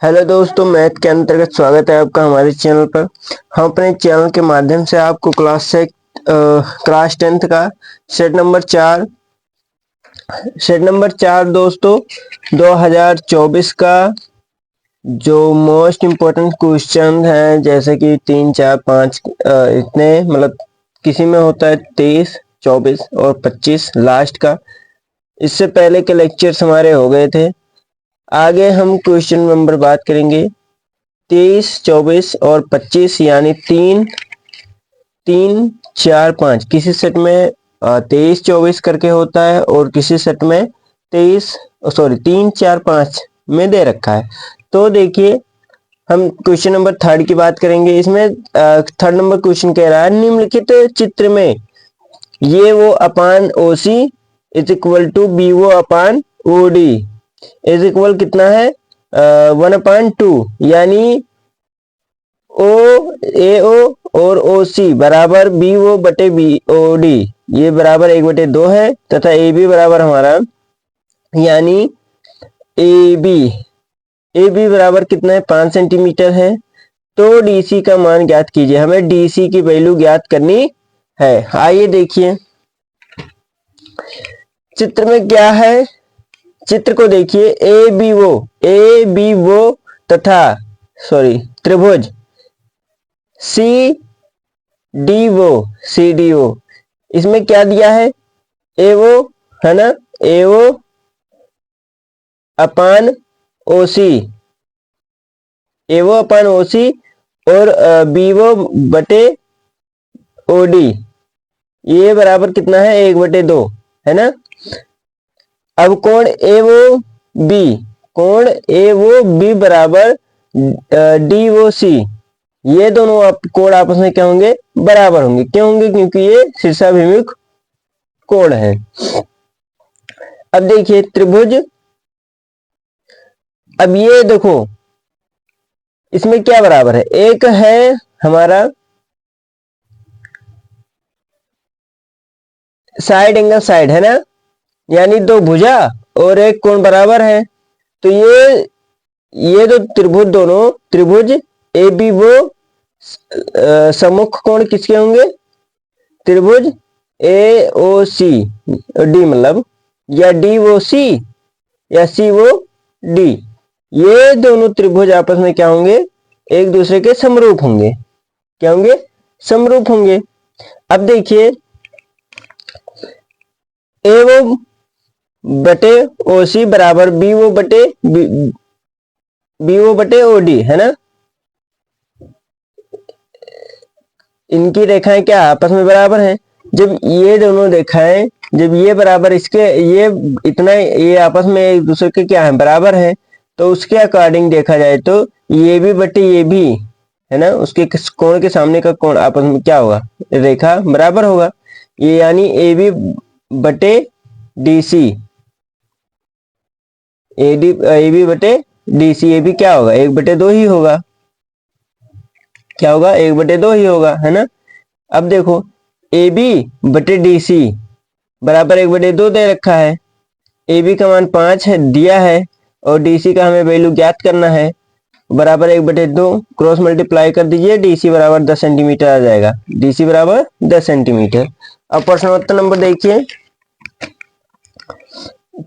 Hello दोस्तों, math के अंतर्गत स्वागत है आपका हमारे चैनल पर। हम अपने चैनल के माध्यम से आपको क्लास 10th का सेट नंबर 4 दोस्तों 2024 का जो मोस्ट इम्पोर्टेंट क्वेश्चन है, जैसे कि 3, 4, 5 इतने मतलब किसी में होता है 23, 24 और 25 लास्ट का। इससे पहले के लेक्चर्स हमारे हो गए थे। आगे हम क्वेश्चन नंबर बात करेंगे 23, 24 और 25, यानी 3, 3, 4, 5। किसी सेट में 23, 24 करके होता है और किसी सेट में 3, 4, 5 में दे रखा है। तो देखिए, हम क्वेश्चन नंबर 3 की बात करेंगे। इसमें 3rd नंबर क्वेश्चन कह रहा है, निम्नलिखित चित्र में ये वो अपान ओ सी इज इक्वल टू बी वो अपान ओ डी इज इक्वल कितना है 1/2, यानी ओ ए ओ और ओ सी बराबर बी ओ बटे बी ओ डी, ये बराबर 1/2 है, तथा ए बी बराबर हमारा यानी ए बी बराबर कितना है 5 सेंटीमीटर है। तो डीसी का मान ज्ञात कीजिए। हमें डीसी की वैल्यू ज्ञात करनी है। आइए देखिए चित्र में क्या है। चित्र को देखिए, ए बी वो तथा त्रिभुज सी डी ओ। इसमें क्या दिया है, ए वो है ना, ए ओ अपान ओ सी, ए वो अपान ओ सी और बी वो बटे ओ डी, ये बराबर कितना है 1/2 है ना। अब कोण ए वो बी बराबर डी ओ सी, ये दोनों कोण आपस में क्या होंगे, बराबर होंगे। क्यों होंगे, क्योंकि ये शीर्षाभिमुख कोण है। अब देखिए त्रिभुज, अब ये देखो इसमें क्या बराबर है, एक है हमारा साइड एंगल साइड है ना, यानी दो भुजा और एक कोण बराबर है। तो ये दो त्रिभुज, दोनों त्रिभुज ए बी वो सम्मुख कोण किसके होंगे, त्रिभुज ए ओ सी डी मतलब, या डी ओ सी या सी ओ डी, ये दोनों त्रिभुज आपस में क्या होंगे, एक दूसरे के समरूप होंगे। क्या होंगे, समरूप होंगे। अब देखिए ए वो बटे ओ सी बराबर बी वो बटे ओ डी है ना। इनकी रेखाएं क्या आपस में बराबर हैं। जब ये दोनों रेखाएं, जब ये बराबर इसके, ये इतना, ये आपस में एक दूसरे के क्या है, बराबर है, तो उसके अकॉर्डिंग देखा जाए तो ये भी बटे ये भी है ना, उसके कोण के सामने का कोण आपस में क्या होगा, रेखा बराबर होगा। ये यानी ए बी बटे डी सी, ए बी बटे डी सी, ए बी क्या होगा 1/2 ही होगा। क्या होगा, 1/2 ही होगा है ना। अब देखो ए बी बटे डी सी बराबर 1/2 दे रखा है। ए बी का मान 5 है दिया है और डी सी का हमें वैल्यू ज्ञात करना है, बराबर 1/2 क्रॉस मल्टीप्लाई कर दीजिए, डी सी बराबर 10 सेंटीमीटर आ जाएगा। डी सी बराबर 10 सेंटीमीटर। अब प्रश्नोत्तर नंबर देखिए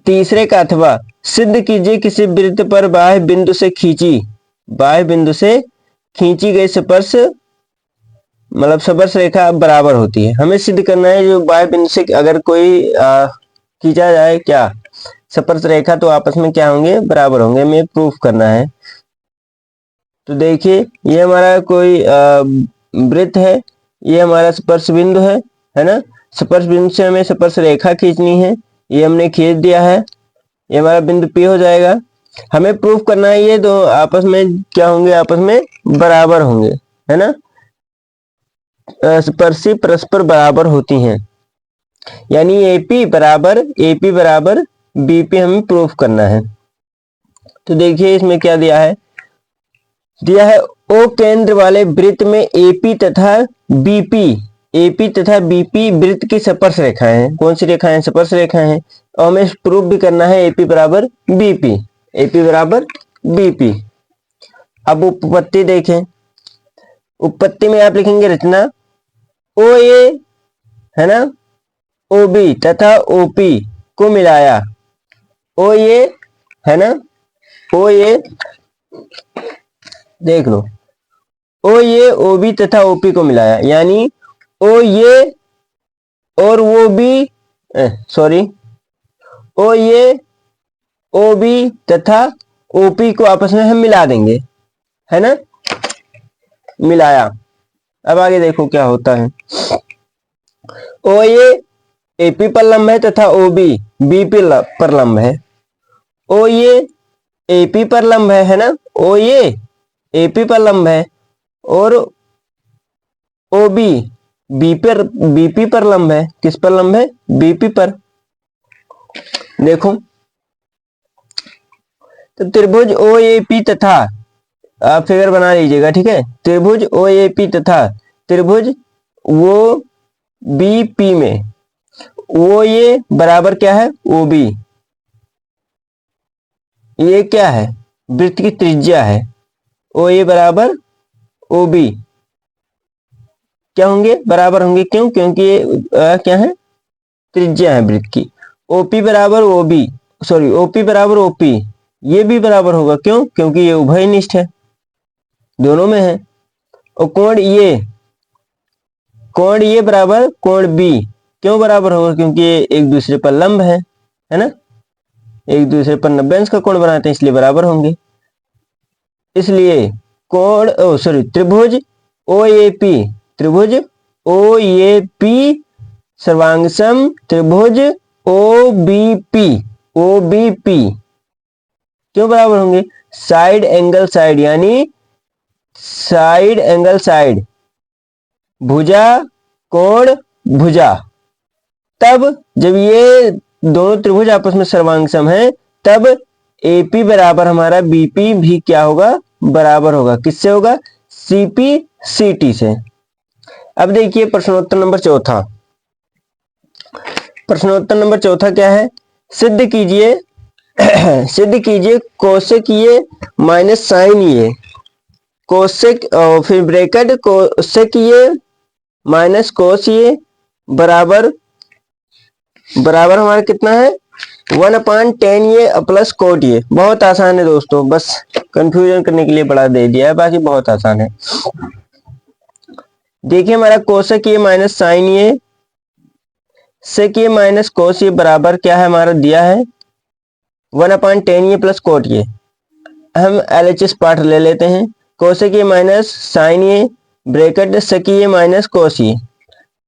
तीसरे का, अथवा सिद्ध कीजिए किसी वृत्त पर बाह्य बिंदु से खींची गई स्पर्श मतलब स्पर्श रेखा बराबर होती है। हमें सिद्ध करना है जो बाह्य बिंदु से अगर कोई खींचा जाए क्या स्पर्श रेखा, तो आपस में क्या होंगे, बराबर होंगे। हमें प्रूफ करना है। तो देखिए ये हमारा कोई वृत्त है, ये हमारा स्पर्श बिंदु है ना। स्पर्श बिंदु से हमें स्पर्श रेखा खींचनी है, ये हमने खींच दिया है, ये हमारा बिंदु P हो जाएगा। हमें प्रूफ करना है ये दो आपस में क्या होंगे, आपस में बराबर होंगे है ना। स्पर्शी परस्पर बराबर होती हैं, यानी AP बराबर BP हमें प्रूफ करना है। तो देखिए इसमें क्या दिया है ओ केंद्र वाले वृत्त में AP तथा BP वृत्त की स्पर्श रेखाएं हैं। कौन सी रेखाएं, स्पर्श रेखाएं हैं। और हमें प्रूफ भी करना है AP बराबर BP। अब उपपत्ति देखें। उपपत्ति में आप लिखेंगे रचना ओ ए, है ना, ओ बी तथा ओपी को मिलाया। ओ ए, है ना, ओ ए, देख लो, ओ ये ओ बी तथा ओपी को मिलाया, यानी ओ ये और वो बी, सॉरी, ओ ये ओ बी तथा ओपी को आपस में हम मिला देंगे, है ना, मिलाया। अब आगे देखो क्या होता है। ओ ये एपी पर लंब है तथा ओ बी बीपी पर लंब है। ओ ये एपी पर लंब है ना, ओ ये एपी पर लंब है, और ओ बी बीपी पर लंब है। किस पर लंब है? बीपी पर। देखो, तो त्रिभुज ओ ए पी तथा, आप फिगर बना लीजिएगा, ठीक है। त्रिभुज ओ ए पी तथा त्रिभुज वो बी पी में वो ये बराबर क्या है? O B. ये क्या है? वृत्त की त्रिज्या है। ओ ए बराबर ओ बी क्या होंगे? बराबर होंगे। क्यों? क्योंकि ये क्या है? त्रिज्या है वृत्त की। ओपी बराबर ओ बी, सॉरी, ओपी बराबर ओपी, ये भी बराबर होगा। क्यों? क्योंकि ये उभयनिष्ठ है, दोनों में है। और कोण ये बराबर कोण बी, क्यों बराबर होगा? क्योंकि ये एक दूसरे पर लंब है ना, एक दूसरे पर 90 अंश का कोण बनाते हैं, इसलिए बराबर होंगे। इसलिए कोण, ओ सॉरी, त्रिभुज ओ ए पी, त्रिभुज ओ ए पी सर्वांगसम त्रिभुज O B P, O B P क्यों बराबर होंगे? साइड एंगल साइड, यानी साइड एंगल साइड, भुजा कोण भुजा। तब जब ये दोनों त्रिभुज आपस में सर्वांगसम है, तब एपी बराबर हमारा बीपी भी क्या होगा? बराबर होगा। किससे होगा? सीपी सीटी से। अब देखिए प्रश्नोत्तर नंबर चौथा। प्रश्नोत्तर नंबर चौथा क्या है? सिद्ध कीजिए सिद्ध कीजिए कोसेक ये माइनस साइन ये, कोसेक फिर ब्रैकेट कोसेक ये माइनस कोस ये बराबर हमारा कितना है? 1/10 ये प्लस कोट ये। बहुत आसान है दोस्तों, बस कंफ्यूजन करने के लिए बड़ा दे दिया है, बाकी बहुत आसान है। देखिए हमारा कोसेक ये माइनस साइन ये सेक ये माइनस कोस ये बराबर क्या है? हमारा दिया है 1/10 ये प्लस कोट ये। हम LHS पार्ट ले लेते हैं। कोसेक ये माइनस साइन ये ब्रैकेट सेक ये माइनस कोस ये।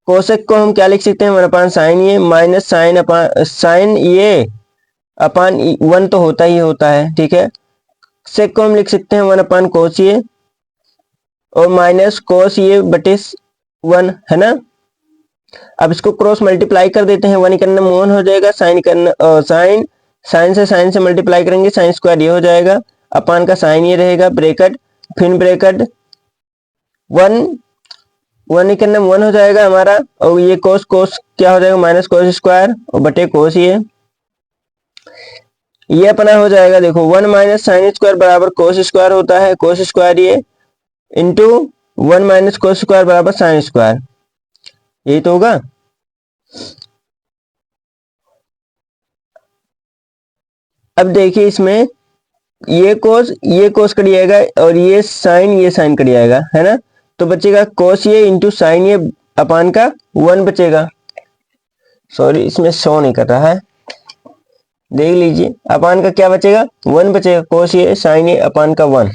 कोसेक को हम क्या लिख सकते हैं? 1/sin ये माइनस साइन ये अपान 1 तो होता ही होता है, ठीक है। सेक को हम लिख सकते हैं 1/cos ये और माइनस कोस ये बटे 1, है ना। अब इसको क्रॉस मल्टीप्लाई कर देते हैं, 1 करना 1 हो जाएगा, साइन से मल्टीप्लाई करेंगे, साइन स्क्वायर ये हो जाएगा, अपान का साइन ये रहेगा, ब्रैकेट फिर ब्रैकेट 1 करने 1 हो जाएगा हमारा, और ये कोस क्या हो जाएगा? माइनस कोस स्क्वायर और बटे कोस ये अपना हो जाएगा। देखो 1 माइनस साइन स्क्वायर बराबर कोस स्क्वायर होता है, कोस स्क्वायर ये इंटू 1 माइनस कोस स्क्वायर बराबर साइन स्क्वायर, यही तो होगा। अब देखिए इसमें ये कोस कट जाएगा और ये साइन कट जाएगा, है ना। तो बचेगा कोस ये इंटू साइन ये अपान का 1 बचेगा। सॉरी, इसमें शो नहीं कर रहा है, देख लीजिए। अपान का क्या बचेगा? 1 बचेगा, कोस ये साइन ये अपान का 1।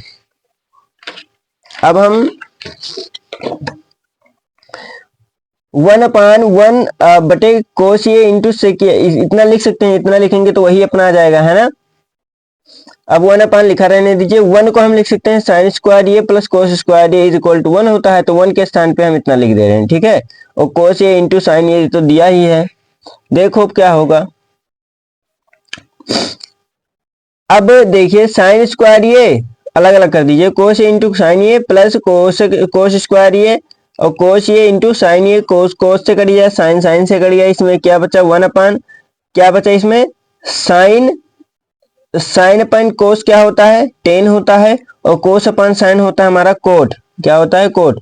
अब हम 1/1 बटे कोस ये इंटू सेक ये इतना लिख सकते हैं। इतना लिखेंगे तो वही अपना आ जाएगा, है ना। अब 1/, लिखा रहने दीजिए। 1 को हम लिख सकते हैं साइन स्क्वायर ये प्लस कोस स्क्वायर ये इज इक्वल टू 1 होता है, तो 1 के स्थान पे हम इतना लिख दे रहे हैं, ठीक है। और कोस ये इंटू साइन ये तो दिया ही है। देखो अब क्या होगा। अब देखिए साइन स्क्वायर ये अलग अलग कर दीजिए, कोस ये इंटू साइन ये प्लस कोस स्क्वायर ये और कोस ये इंटू साइन ये, कोस से कट गया, साइन से कट गया। इसमें क्या बचा? 1/, क्या बचा इसमें? साइन अपन कोस क्या होता है? 10 होता है, और कोस अपॉन साइन होता है हमारा कोट। क्या होता है? कोट।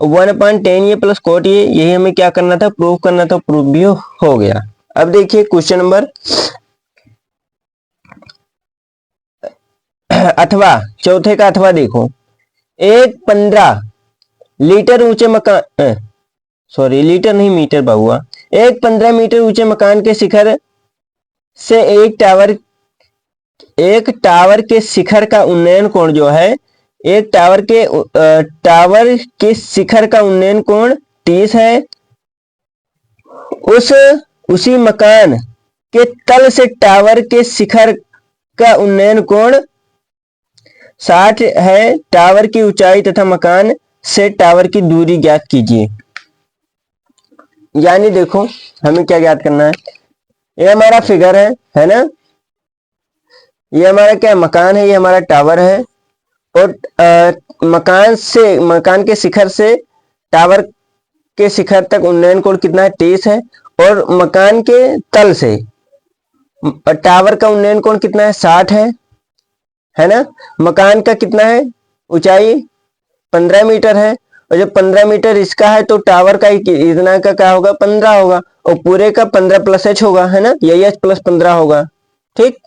1/10 ये प्लस कोट ये, यही हमें क्या करना था? प्रूव करना था। प्रूव भी हो गया। अब देखिए क्वेश्चन नंबर अथवा, चौथे का अथवा देखो। एक 15 लीटर ऊंचे मकान, सॉरी लीटर नहीं मीटर बहुआ, एक 15 मीटर ऊंचे मकान के शिखर से एक टावर के शिखर का उन्नयन कोण जो है, एक टावर के शिखर का उन्नयन कोण 30 है। उसी मकान के तल से टावर के शिखर का उन्नयन कोण 60 है। टावर की ऊंचाई तथा मकान से टावर की दूरी ज्ञात कीजिए। यानी देखो हमें क्या ज्ञात करना है, ये हमारा फिगर है ना, ये हमारा क्या मकान है, ये हमारा टावर है। और मकान के शिखर से टावर के शिखर तक उन्नयन कोण कितना है? 30 है। और मकान के तल से टावर का उन्नयन कोण कितना है? 60 है ना। मकान का कितना है? ऊंचाई 15 मीटर है। और जब 15 मीटर इसका है तो टावर का इतना का क्या होगा? 15 होगा। और पूरे का 15 प्लस h होगा, है ना, यही h प्लस 15 होगा। ठीक।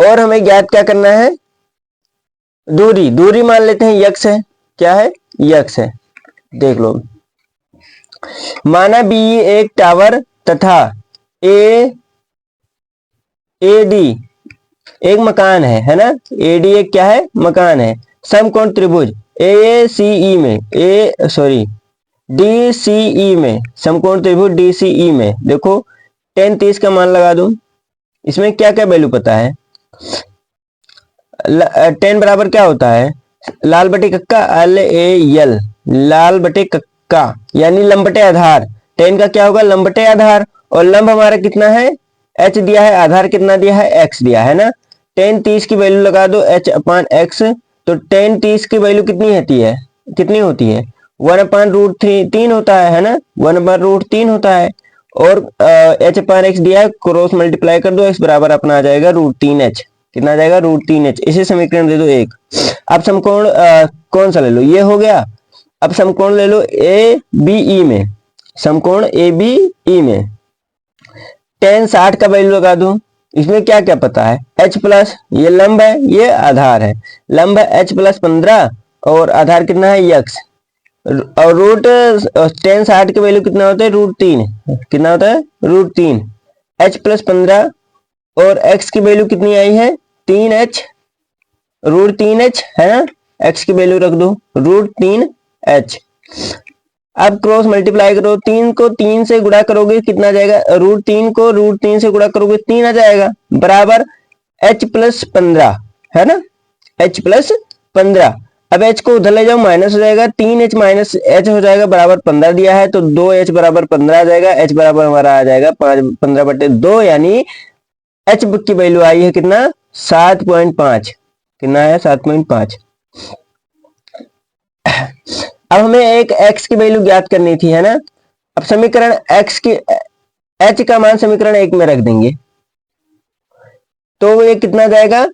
और हमें ज्ञात क्या करना है? दूरी मान लेते हैं x है। क्या है? x है। देख लो, माना बी एक टावर तथा एडी एक मकान है ना। एडी एक क्या है? मकान है। समकोण त्रिभुज DCE में, समकोण त्रिभुज DCE में देखो 10 30 का मान लगा दूं। इसमें क्या क्या वैल्यू पता है? 10 बराबर क्या होता है? लाल बटे कक्का, LAL, लाल बटे कक्का यानी लंब बटे आधार। 10 का क्या होगा? लंब बटे आधार। और लंब हमारा कितना है? h दिया है। आधार कितना दिया है? x दिया है ना। 10 30 की वैल्यू लगा दो h/x। तो 10 30 की वैल्यू कितनी होती है? 1/√3 होता है ना। 1/√3 होता है। और h/x दिया है, क्रॉस मल्टीप्लाई कर दो, x बराबर अपना आ जाएगा √3h। कितना आ जाएगा? √3h। इसे समीकरण दे दो 1। अब समकोण कौन सा ले लो? ये हो गया। अब समकोण ले लो ABE में, समकोण ABE में 10 60 का वैल्यू लगा दो। इसमें क्या क्या पता है? h प्लस, ये लंब है, ये आधार है। लंब है h प्लस 15 और आधार कितना है? x। और रूट 10 60 की वैल्यू कितना होता है? √3। कितना होता है? √3। h प्लस 15 और x की वैल्यू कितनी आई है? 3h, √3h है ना। x की वैल्यू रख दो √3h। अब क्रॉस मल्टीप्लाई करो, 3 को 3 से गुणा करोगे कितना आ जाएगा? √3 को √3 से गुणा करोगे 3 आ जाएगा, बराबर h प्लस 15 है ना। h plus 15। अब h को उधर ले जाओ, माइनस हो जाएगा। 3h माइनस h हो जाएगा, बराबर 15 दिया है तो 2h बराबर 15 आ जाएगा। h बराबर हमारा आ जाएगा 15/2 यानी h की वैल्यू आई है कितना? 7.5। कितना है? 7.5। अब हमें एक x की वैल्यू ज्ञात करनी थी, है ना। अब समीकरण h का मान समीकरण 1 में रख देंगे तो ये कितना जाएगा?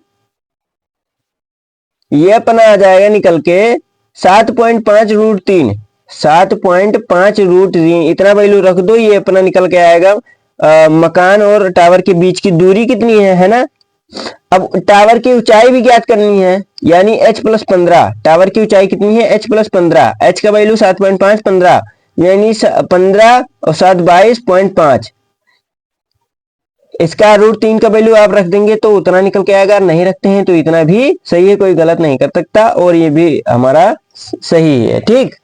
ये अपना आ जाएगा निकल के 7.5√3। 7.5√3 इतना वैल्यू रख दो, ये अपना निकल के आएगा। मकान और टावर के बीच की दूरी कितनी है ना। अब टावर की ऊंचाई भी ज्ञात करनी है, यानी h प्लस 15। टावर की ऊंचाई कितनी है? h plus 15। h का वैल्यू 7.5 15 यानी 15 और 7 22.5। इसका √3 का वैल्यू आप रख देंगे तो उतना निकल के आएगा। नहीं रखते हैं तो इतना भी सही है, कोई गलत नहीं कर सकता। और ये भी हमारा सही है। ठीक।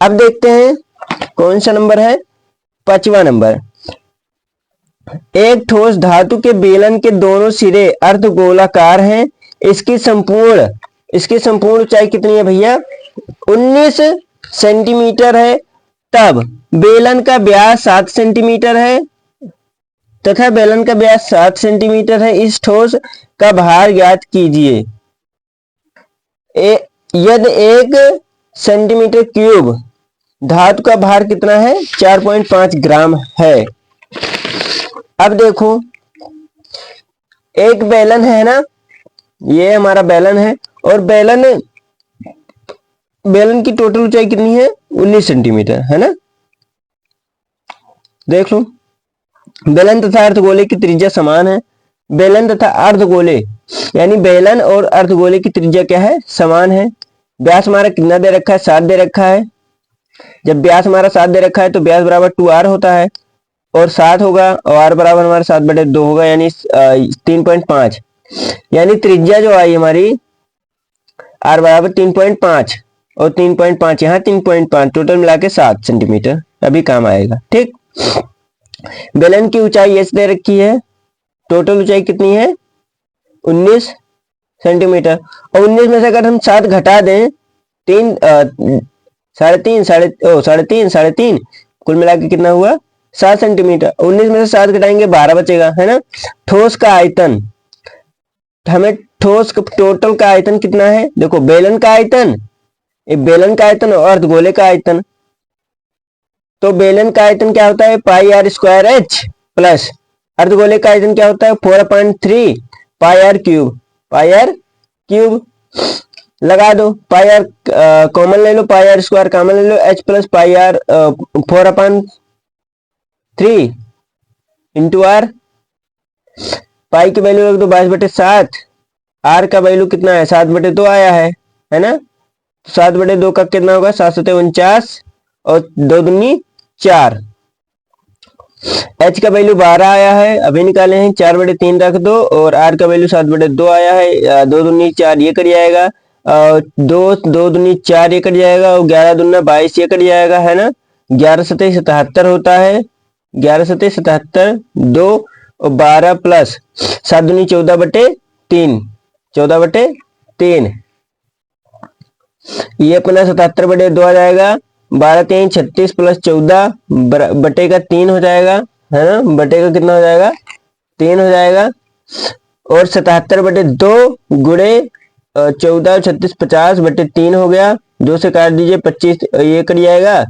अब देखते हैं कौन सा नंबर है? 5वां नंबर। एक ठोस धातु के बेलन के दोनों सिरे अर्धगोलाकार हैं। इसकी संपूर्ण ऊंचाई कितनी है भैया? 19 सेंटीमीटर है। तब बेलन का व्यास 7 सेंटीमीटर है तथा बेलन का व्यास 7 सेंटीमीटर है। इस ठोस का भार ज्ञात कीजिए। यदि 1 सेंटीमीटर क्यूब धातु का भार कितना है? 4.5 ग्राम है। अब देखो, एक बेलन है ना, ये हमारा बेलन है, और बेलन की टोटल ऊंचाई कितनी है? 19 सेंटीमीटर, है ना। देख लो, बेलन तथा अर्धगोले की त्रिज्या समान है। बेलन तथा अर्धगोले यानी बेलन और अर्धगोले की त्रिज्या क्या है? समान है। व्यास हमारा कितना दे रखा है? 7 दे रखा है। जब व्यास हमारा 7 दे रखा है तो व्यास बराबर 2r होता है, और 7 होगा, और r बराबर हमारा 7/2 होगा, यानी 3.5। यानी त्रिज्या जो आई हमारी r बराबर 3.5, और 3.5 यहाँ 3.5, टोटल मिला के 7 सेंटीमीटर अभी काम आएगा। ठीक, बेलन की ऊंचाई h दे रखी है, टोटल ऊंचाई कितनी है? 19 सेंटीमीटर। और 19 में से अगर हम 7 घटा दें, 3 साढ़े तीन, कुल मिला के कितना हुआ? 7 सेंटीमीटर। 19 में से 7 घटाएंगे 12 बचेगा, है ना। ठोस का आयतन, हमें ठोस टोटल का आयतन कितना है? देखो, बेलन का आयतन, बेलन का आयतन और अर्धगोले का आयतन। तो बेलन का आयतन क्या होता है? Pi r square h, plus अर्धगोले का आयतन क्या होता है? 4/3 pi r cube. Pi r cube लगा दो, पाई आर कॉमन ले लो, पाई आर स्क्वायर कॉमन ले लो, h plus pi r 4/3 into r. Pi की वैल्यू रख दो 22/7, आर का वैल्यू कितना है? 7/2 आया है ना। 7/2 का कितना होगा? 749, और 2 दूनी 4। एच का वैल्यू 12 आया है, अभी निकाले हैं। 4/3 रख दो, और आर का वैल्यू 7/2 आया है। 2 दूनी 4 ये कट जाएगा, दो दूनी 4 ये कट जाएगा, और 11 दूना 22 ये कट जाएगा, है ना। 11 सतह 77 होता है, 11 सतह 77, 2 और 12 प्लस 7 दूनी 14/3, 14/3, ये अपना 77/2 आ जाएगा। 12×3 36 प्लस 14 बटे का 3 हो जाएगा, है ना। बटे का कितना हो जाएगा? 3 हो जाएगा। और 77/2 गुणे 14 और 36 50/3 हो गया। 2 से काट दीजिए, 25 ये कट जाएगा,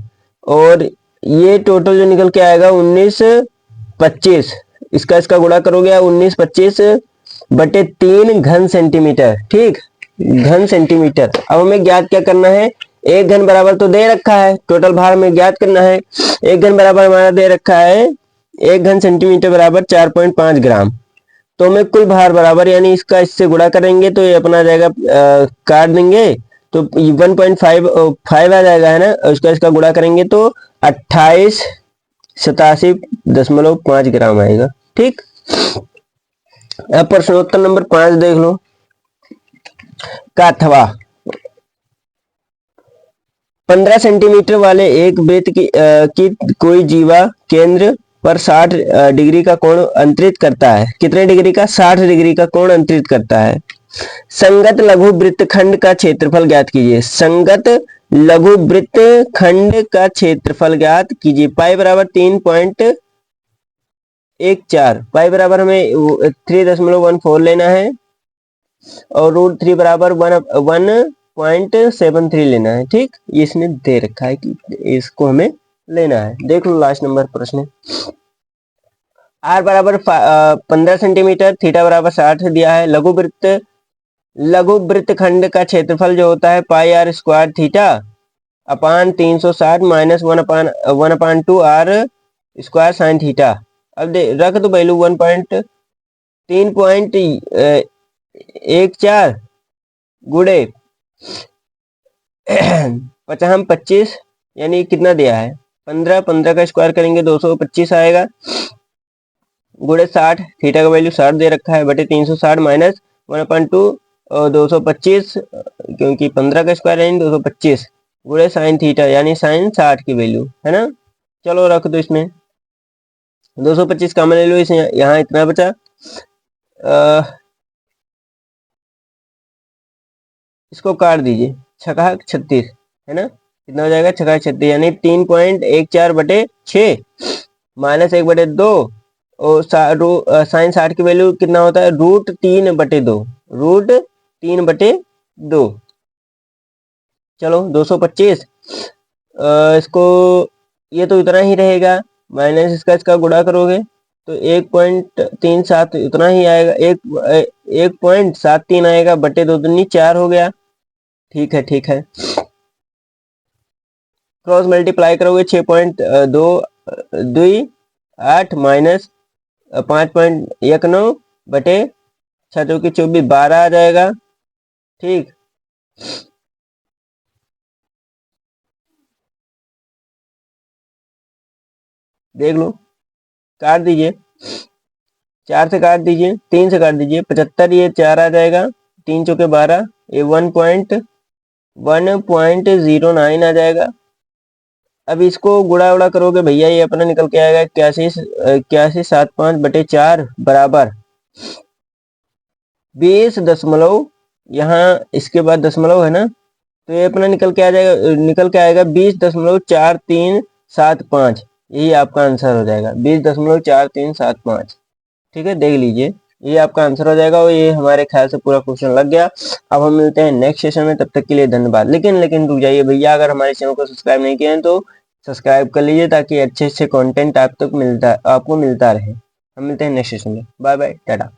और ये टोटल जो निकल के आएगा 19/25। इसका गुणा करोगे 19/25/3 घन सेंटीमीटर। ठीक, घन सेंटीमीटर। अब हमें ज्ञात क्या करना है? एक घन बराबर तो दे रखा है, टोटल भार हमें ज्ञात करना है। एक घन बराबर हमारा दे रखा है, एक घन सेंटीमीटर बराबर 4.5 ग्राम। तो हमें कुल भार बराबर, यानी इसका इससे गुणा करेंगे तो ये अपना आ जाएगा, काट देंगे तो 1.5 आ जाएगा, है ना। इसका गुणा करेंगे तो 2887.5 ग्राम आएगा। ठीक, अब प्रश्नोत्तर नंबर 5 देख लो। अथवा 15 सेंटीमीटर वाले एक वृत्त की कोई जीवा केंद्र पर 60 डिग्री का कोण अंतरित करता है। कितने डिग्री का? 60 डिग्री का कोण अंतरित करता है। संगत लघु वृत्तखंड का क्षेत्रफल ज्ञात कीजिए। संगत लघु वृत्तखंड का क्षेत्रफल ज्ञात कीजिए। पाई बराबर 3.14, पाई बराबर हमें 3.14 लेना है, और √3 बराबर 1.73 लेना है। ठीक, ये इसने दे रखा है कि इसको हमें लेना है। देख लो लास्ट नंबर प्रश्न। आर बराबर 15 सेंटीमीटर, थीटा बराबर 60 दिया है। लघु वृत्तखंड का क्षेत्रफल जो होता है pi r square theta upon 360 minus 1/2 r square sine theta. अब रख दो वैल्यू 3.14 गुड़े 25, यानी कितना दिया है? 15 का स्क्वायर करेंगे 225 आएगा, गुड़े 60, थीटा का वैल्यू 60 दे रखा है, बटे 360 माइनस 1/2 और 225, क्योंकि 15 का स्क्वायर यानी 225, गुड़े साइन थीटा यानी साइन 60 की वैल्यू, है ना। चलो रख दो, इसमें 225 कॉमन ले लो, इसे यहाँ इतना बचा। इसको काट दीजिए, छका 36, है ना। कितना हो जाएगा? छका 36, यानी 3.14/6 माइनस 1/2, और साइन 60 की वैल्यू कितना होता है? √3/2, √3/2। चलो 225, इसको, ये तो इतना ही रहेगा, माइनस इसका गुणा करोगे तो 1.37 उतना ही आएगा, 1.73 आएगा, बटे 2 दूनी 4 हो गया। ठीक है, ठीक है। क्रॉस मल्टीप्लाई करोगे 6.228 माइनस 5.19 बटे 6 × 24 12 आ जाएगा। ठीक, देख लो, काट दीजिए, 4 से काट दीजिए, 3 से काट दीजिए, 75, ये 4 आ जाएगा, 3 चौके 12, ये 1.09 आ जाएगा। अब इसको गुणा उड़ा करोगे भैया, ये अपना निकल के आएगा 81.75 बटे 4 बराबर 20 यहाँ इसके बाद दशमलव है ना, तो ये अपना निकल के आएगा 20.4375। यही आपका आंसर हो जाएगा, 20.4375। ठीक है, देख लीजिए, ये आपका आंसर हो जाएगा और ये हमारे ख्याल से पूरा क्वेश्चन लग गया। अब हम मिलते हैं नेक्स्ट सेशन में, तब तक के लिए धन्यवाद। लेकिन रुक जाइए भैया, अगर हमारे चैनल को सब्सक्राइब नहीं किए हैं तो सब्सक्राइब कर लीजिए, ताकि अच्छे अच्छे कंटेंट आपको मिलता रहे। हम मिलते हैं नेक्स्ट सेशन में। Bye bye, Tata.